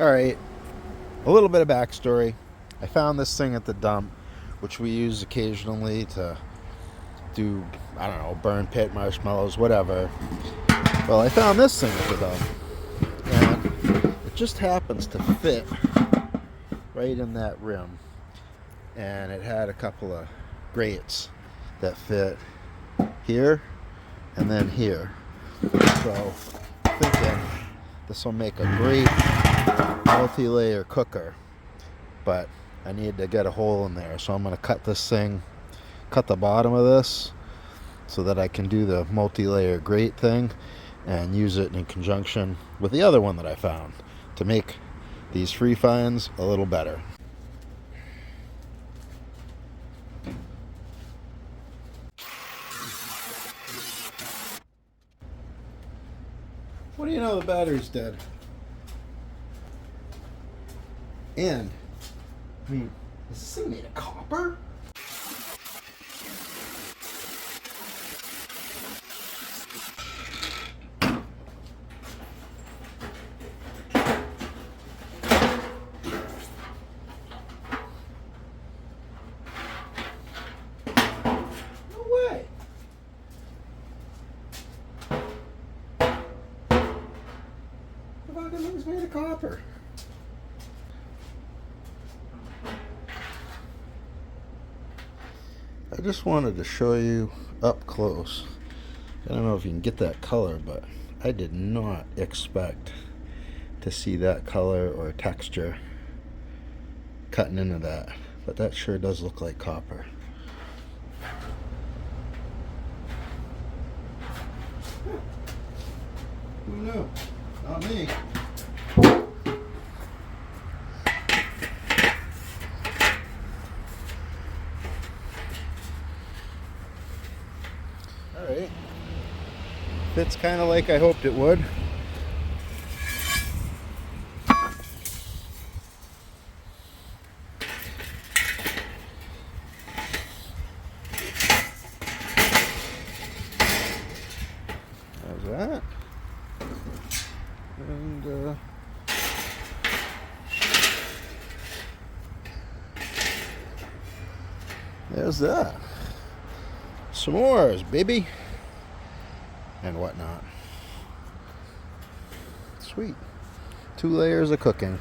Alright, a little bit of backstory. I found this thing at the dump, which we use occasionally to do, I don't know, burn pit, marshmallows, whatever. Well, I found this thing at the dump, and it just happens to fit right in that rim. And it had a couple of grates that fit here and then here. So, thinking this will make a great multi-layer cooker, but I need to get a hole in there, so I'm going to cut the bottom of this so that I can do the multi-layer grate thing and use it in conjunction with the other one that I found to make these free finds a little better. What do you know, the battery's dead. And, I mean, is this thing made of copper? No way. The fucking thing's made of copper. I just wanted to show you up close. I don't know if you can get that color, but I did not expect to see that color or texture cutting into that. But that sure does look like copper. Who knew? Not me. Alright. Fits kind of like I hoped it would. How's that? And there's that. S'mores, baby. And whatnot. Sweet. 2 layers of cooking.